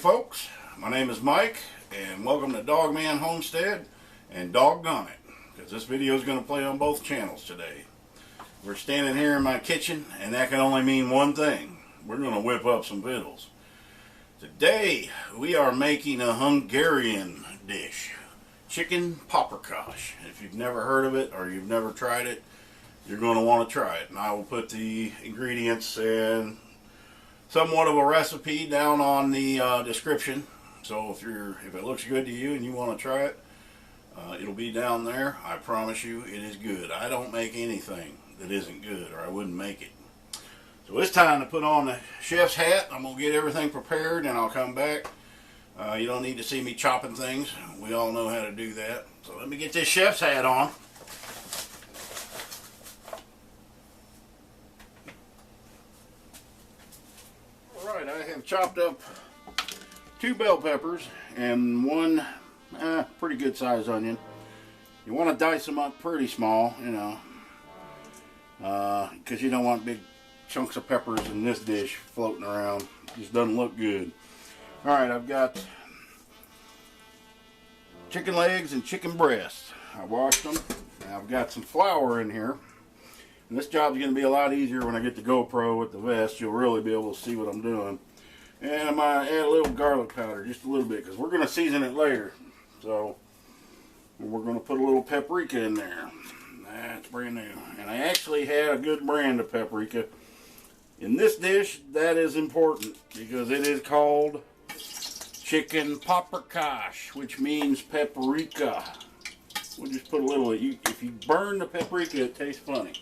folks, my name is Mike and welcome to Dogman Homestead and Doggone It, because this video is going to play on both channels today. We're standing here in my kitchen and that can only mean one thing. We're going to whip up some vittles. Today we are making a Hungarian dish, chicken paprikash. If you've never heard of it or you've never tried it, you're going to want to try it. And I will put the ingredients and somewhat of a recipe down on the description. So if it looks good to you and you want to try it, it'll be down there. I promise you it is good. I don't make anything that isn't good, or I wouldn't make it. So it's time to put on the chef's hat. I'm going to get everything prepared and I'll come back. You don't need to see me chopping things. We all know how to do that. So let me get this chef's hat on. Alright, I have chopped up 2 bell peppers and 1 pretty good sized onion. You want to dice them up pretty small, you know, because you don't want big chunks of peppers in this dish floating around. It just doesn't look good. Alright, I've got chicken legs and chicken breasts. I washed them. I've got some flour in here. And this job's going to be a lot easier when I get the GoPro with the vest. You'll really be able to see what I'm doing. And I might add a little garlic powder, just a little bit, because we're going to season it later. So we're going to put a little paprika in there. That's brand new. And I actually had a good brand of paprika. In this dish, that is important because it is called chicken paprikash, which means paprika. We'll just put a little, if you burn the paprika, it tastes funny.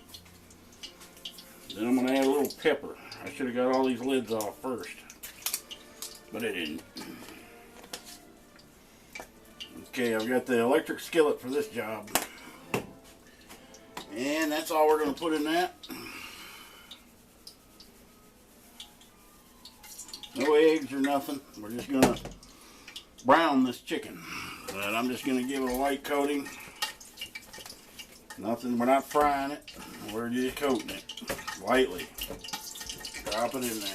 Then I'm going to add a little pepper. I should have got all these lids off first, but I didn't. Okay, I've got the electric skillet for this job. And that's all we're going to put in that. No eggs or nothing. We're just going to brown this chicken. But I'm just going to give it a light coating. Nothing, we're not frying it. We're just coating it lightly. Drop it in there.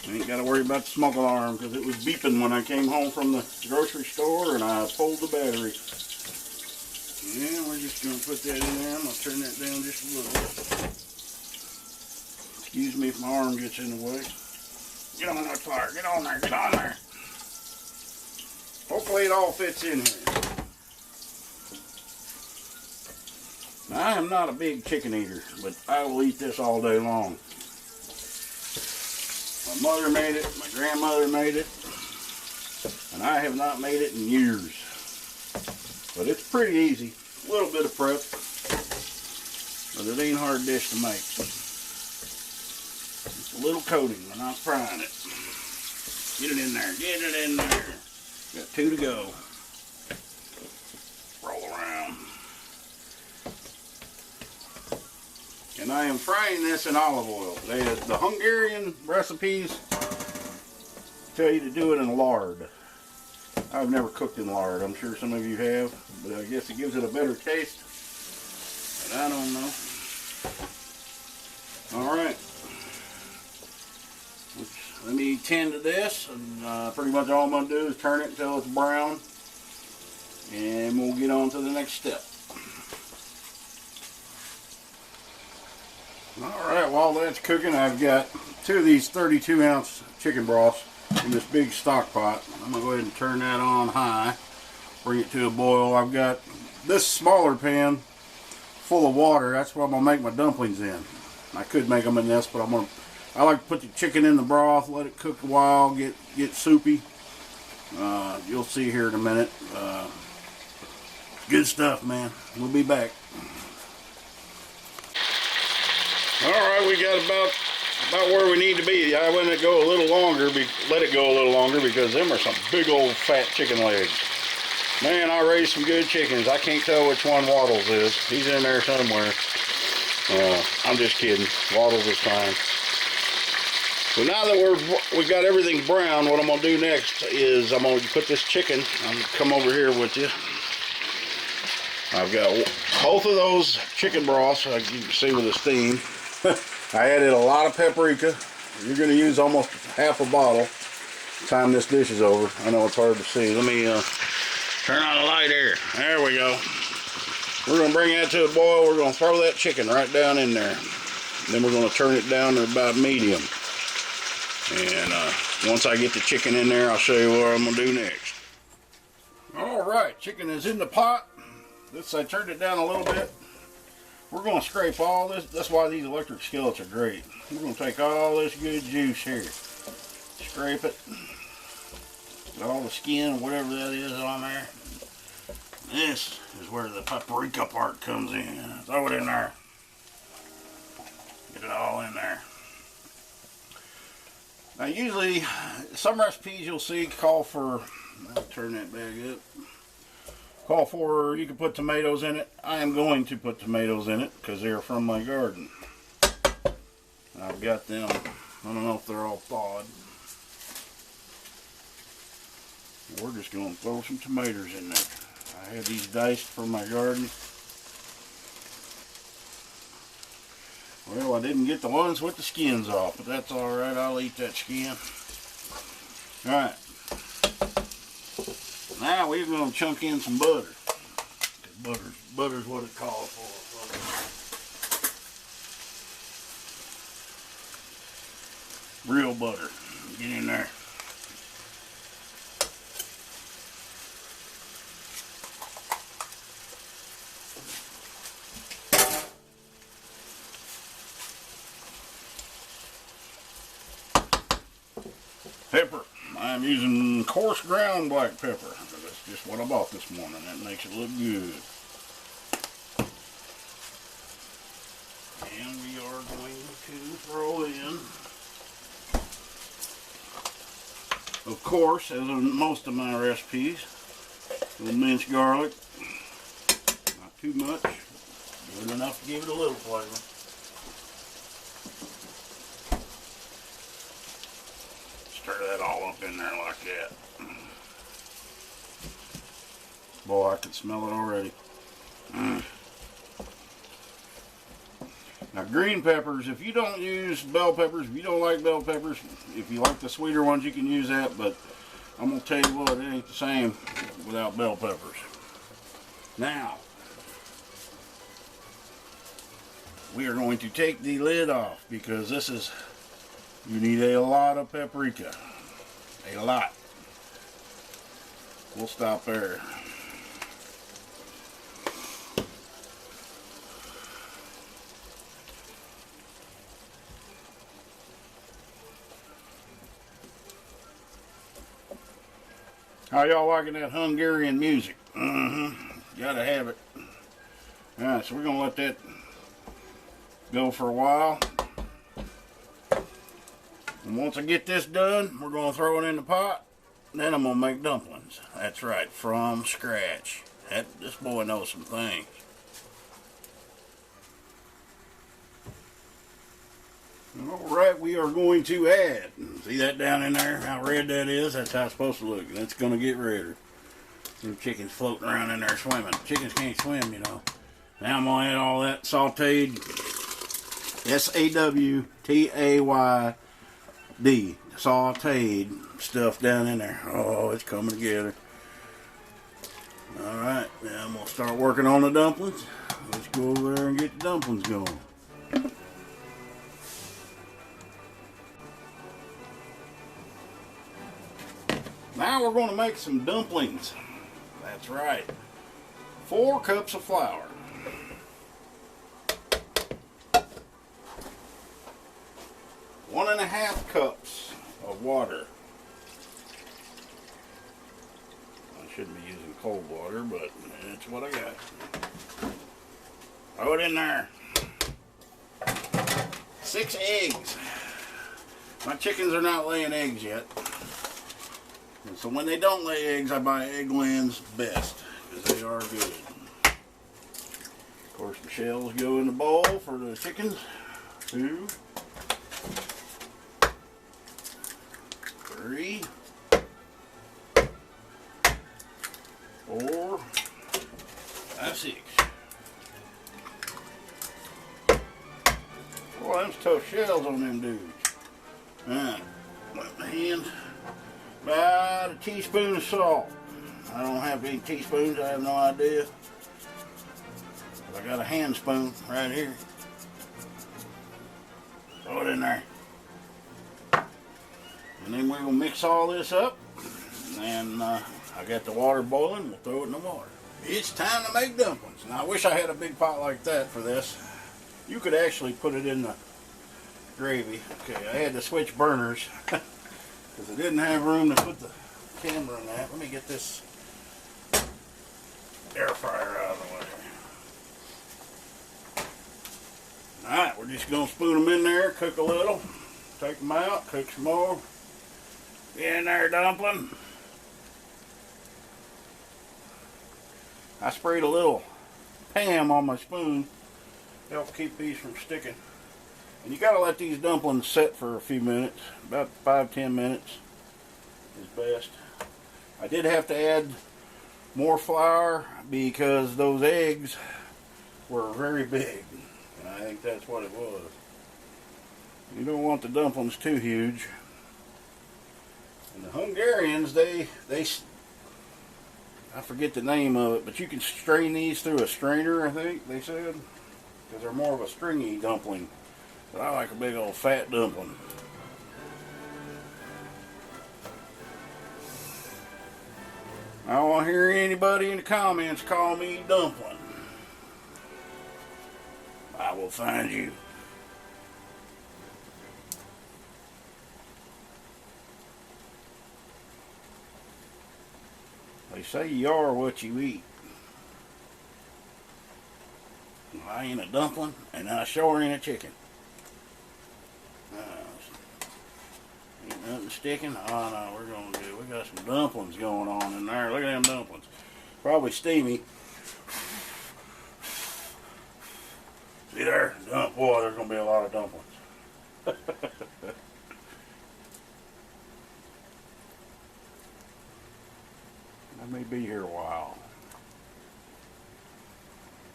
Ain't got to worry about the smoke alarm because it was beeping when I came home from the grocery store and I pulled the battery. Yeah, we're just going to put that in there. I'm going to turn that down just a little bit. Excuse me if my arm gets in the way. Get on that fire. Get on there. Get on there. Hopefully it all fits in here. Now, I am not a big chicken eater, but I will eat this all day long. My mother made it, my grandmother made it, and I have not made it in years. But it's pretty easy. A little bit of prep, but it ain't a hard dish to make. Just a little coating, we're not frying it. Get it in there, get it in there. Got 2 to go. Roll around. And I am frying this in olive oil. The Hungarian recipes tell you to do it in lard. I've never cooked in lard. I'm sure some of you have, but I guess it gives it a better taste. But I don't know. Alright. Let me tend to this, and pretty much all I'm going to do is turn it until it's brown, and we'll get on to the next step. Alright, while that's cooking, I've got 2 of these 32-ounce chicken broths in this big stock pot. I'm going to go ahead and turn that on high, bring it to a boil. I've got this smaller pan full of water. That's what I'm going to make my dumplings in. I could make them in this, but I like to put the chicken in the broth, let it cook a while, get soupy. You'll see here in a minute. Good stuff, man. We'll be back. Alright, we got about where we need to be. I let it go a little longer, because them are some big old fat chicken legs. Man, I raised some good chickens. I can't tell which one Waddles is. He's in there somewhere. I'm just kidding. Waddles is fine. So now that we got everything brown, what I'm going to do next is I'm going to put this chicken, I'm going to come over here with you. I've got both of those chicken broths, like you can see with the steam. I added a lot of paprika. You're going to use almost half a bottle. time this dish is over. I know it's hard to see. Let me turn on the light here. There we go. We're going to bring that to a boil. We're going to throw that chicken right down in there. Then we're going to turn it down to about medium. And once I get the chicken in there, I'll show you what I'm going to do next. Alright, chicken is in the pot. I turned it down a little bit. We're going to scrape all this. That's why these electric skillets are great. We're going to take all this good juice here. Scrape it. Get all the skin, whatever that is on there. This is where the paprika part comes in. Throw it in there. Get it all in there. Now usually, some recipes you'll see call for, I'll turn that back up, call for, you can put tomatoes in it. I am going to put tomatoes in it because they're from my garden. I've got them, I don't know if they're all thawed. We're just going to throw some tomatoes in there. I had these diced from my garden. Well, I didn't get the ones with the skins off, but that's alright. I'll eat that skin. Alright. Now we're going to chunk in some butter. Butter's what it calls for. Real butter. Get in there. Pepper. I'm using coarse ground black pepper. That's just what I bought this morning. That makes it look good. And we are going to throw in, of course, as in most of my recipes, a little minced garlic. Not too much. Good enough to give it a little flavor. Stir that all up in there like that. Boy, I can smell it already. Now green peppers, if you don't use bell peppers, if you don't like bell peppers, if you like the sweeter ones, you can use that, but I'm going to tell you what, it ain't the same without bell peppers. Now, we are going to take the lid off because this is, you need a lot of paprika. A lot. We'll stop there. How y'all liking that Hungarian music? Gotta have it. Alright, so we're gonna let that go for a while. And once I get this done, we're gonna throw it in the pot. Then I'm gonna make dumplings. That's right, from scratch. This boy knows some things. Alright, we are going to add, see that down in there, how red that is? That's how it's supposed to look, and it's going to get redder. Them chickens floating around in there swimming. Chickens can't swim, you know. Now I'm going to add all that sauteed, S-A-W-T-A-Y-D, sauteed stuff down in there. Oh, it's coming together. Alright, now I'm going to start working on the dumplings. Let's go over there and get the dumplings going. Now we're going to make some dumplings. That's right. 4 cups of flour. 1.5 cups of water. I shouldn't be using cold water, but it's what I got. Throw it in there. 6 eggs. My chickens are not laying eggs yet. And so when they don't lay eggs, I buy Eggland's Best, because they are good. Of course, the shells go in the bowl for the chickens. 2, 3, 4, 5, 6. Boy, them's tough shells on them dudes. Alright, wet my hand. About a teaspoon of salt. I don't have any teaspoons, I have no idea. But I got a hand spoon right here. Throw it in there. And then we're going to mix all this up. And I got the water boiling, we'll throw it in the water. It's time to make dumplings. Now I wish I had a big pot like that for this. You could actually put it in the gravy. Okay, I had to switch burners because I didn't have room to put the camera in that. Let me get this air fryer out of the way. Alright, we're just going to spoon them in there, cook a little, take them out, cook some more. Get in there, dumpling. I sprayed a little Pam on my spoon. Help keep these from sticking. And you got to let these dumplings set for a few minutes. About 5-10 minutes is best. I did have to add more flour because those eggs were very big. And I think that's what it was. You don't want the dumplings too huge. And the Hungarians, they I forget the name of it, but you can strain these through a strainer, I think they said. Because they're more of a stringy dumpling. But I like a big old fat dumpling. I don't want to hear anybody in the comments call me dumpling. I will find you. They say you are what you eat. I ain't a dumpling, and I sure ain't a chicken. Ain't nothing sticking. Oh no, we're gonna do. We got some dumplings going on in there. Look at them dumplings. Probably steamy. See there? Boy, there's gonna be a lot of dumplings. I may be here a while.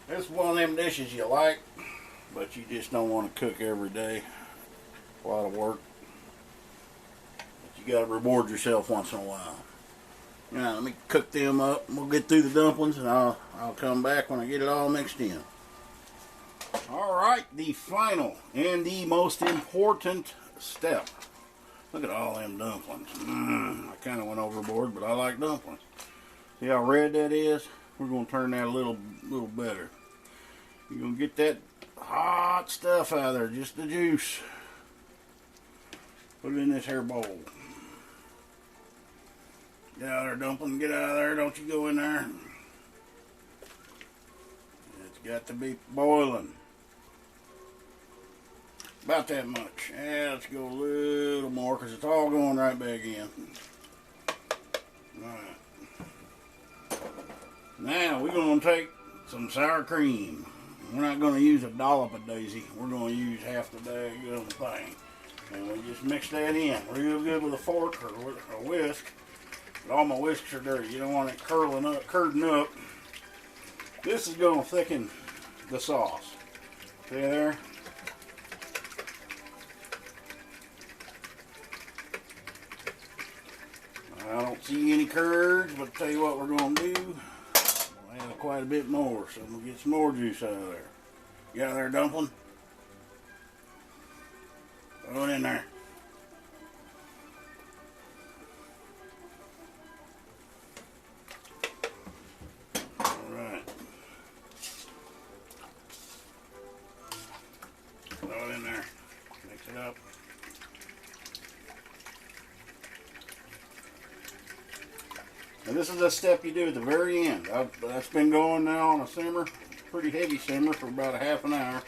This is one of them dishes you like, but you just don't want to cook every day. A lot of work. But you got to reward yourself once in a while. Now, let me cook them up. We'll get through the dumplings, and I'll come back when I get it all mixed in. Alright, the final and the most important step. Look at all them dumplings. I kind of went overboard, but I like dumplings. See how red that is? We're going to turn that a little better. You're going to get that hot stuff out of there, just the juice. Put it in this here bowl. Get out of there, dumpling. Get out of there. Don't you go in there. It's got to be boiling. About that much. Yeah, let's go a little more because it's all going right back in. Alright. Now we're going to take some sour cream. We're not going to use a dollop of Daisy. We're going to use half the bag of the thing. And we just mix that in real good with a fork or a whisk. But all my whisks are dirty. You don't want it curdling up. This is going to thicken the sauce. See there? I don't see any curds, but I'll tell you what we're going to do. We'll add quite a bit more, so we'll get some more juice out of there. You got there, dumpling? Throw it in there. Alright. Throw it in there. Mix it up. And this is a step you do at the very end. That's been going now on a simmer, pretty heavy simmer, for about a half an hour.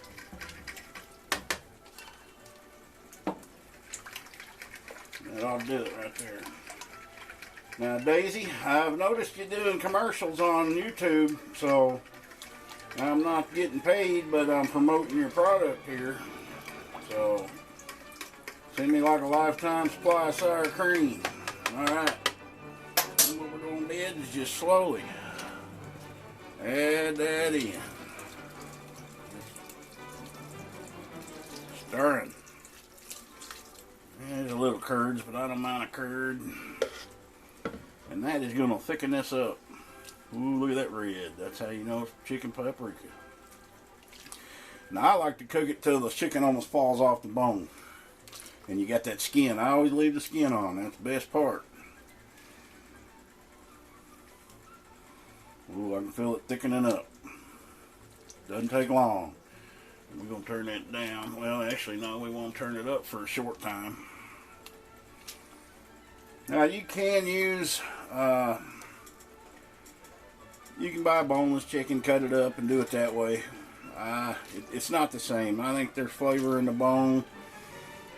That ought to do it right there. Now, Daisy, I've noticed you doing commercials on YouTube, so I'm not getting paid, but I'm promoting your product here. So, send me like a lifetime supply of sour cream. Alright. What we're going to do is just slowly add that in. Stirring. There's a little curds, but I don't mind a curd. And that is going to thicken this up. Ooh, look at that red. That's how you know it's chicken paprika. Now I like to cook it till the chicken almost falls off the bone. And you got that skin. I always leave the skin on. That's the best part. Ooh, I can feel it thickening up. Doesn't take long. We're going to turn that down. Well, actually, no, we won't turn it up for a short time. Now, you can use, you can buy boneless chicken, cut it up, and do it that way. It's not the same. I think there's flavor in the bone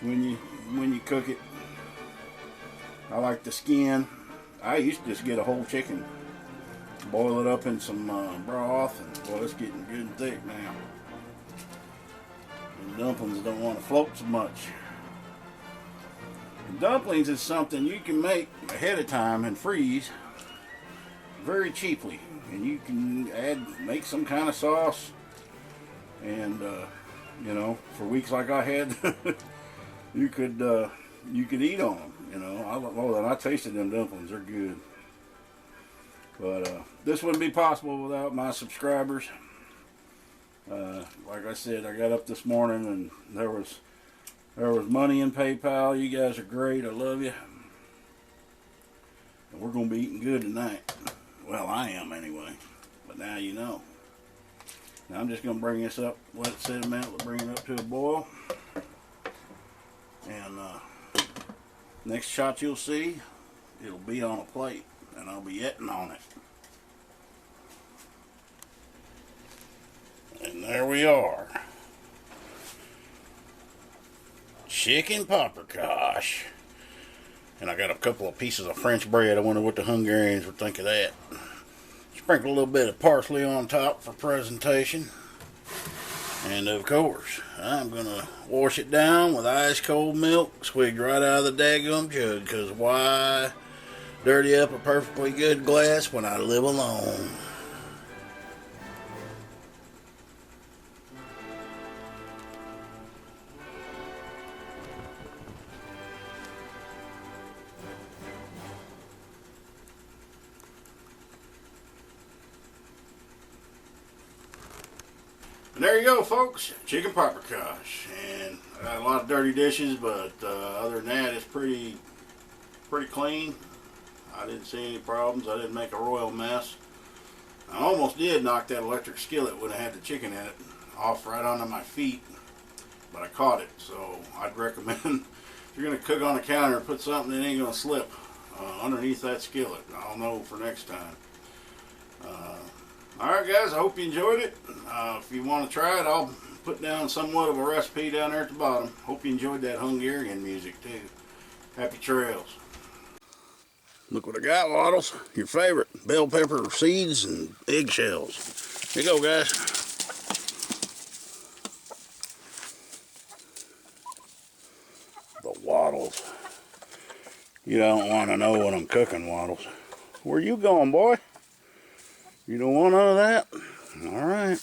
when you cook it. I like the skin. I used to just get a whole chicken, boil it up in some broth, and boy, it's getting good and thick now. And dumplings don't want to float so much. And dumplings is something you can make ahead of time and freeze very cheaply, and you can make some kind of sauce, and you know, for weeks like I had, you could eat on them. You know, I tasted them dumplings; they're good. But this wouldn't be possible without my subscribers. Like I said, I got up this morning and there was money in PayPal. You guys are great. I love you. And we're going to be eating good tonight. Well, I am anyway. But now you know. Now I'm just going to bring this up, let it sit a minute, bring it up to a boil. And next shot you'll see, it'll be on a plate. And I'll be eating on it. And there we are. Chicken paprikash. And I got a couple of pieces of French bread. I wonder what the Hungarians would think of that. Sprinkle a little bit of parsley on top for presentation. And of course, I'm going to wash it down with ice cold milk, swigged right out of the daggum jug, because why dirty up a perfectly good glass when I live alone? And there you go, folks, chicken paprikash. And I got a lot of dirty dishes, but other than that, it's pretty clean. I didn't see any problems. I didn't make a royal mess. I almost did knock that electric skillet when I had the chicken in it off right onto my feet, but I caught it. So I'd recommend, if you're going to cook on the counter, put something that ain't going to slip underneath that skillet. I'll know for next time. Alright guys, I hope you enjoyed it. If you want to try it, I'll put down somewhat of a recipe down there at the bottom. Hope you enjoyed that Hungarian music too. Happy trails. Look what I got, Waddles. Your favorite. Bell pepper seeds and eggshells. Here you go, guys. The Waddles. You don't want to know what I'm cooking, Waddles. Where you going, boy? You don't want none of that? All right.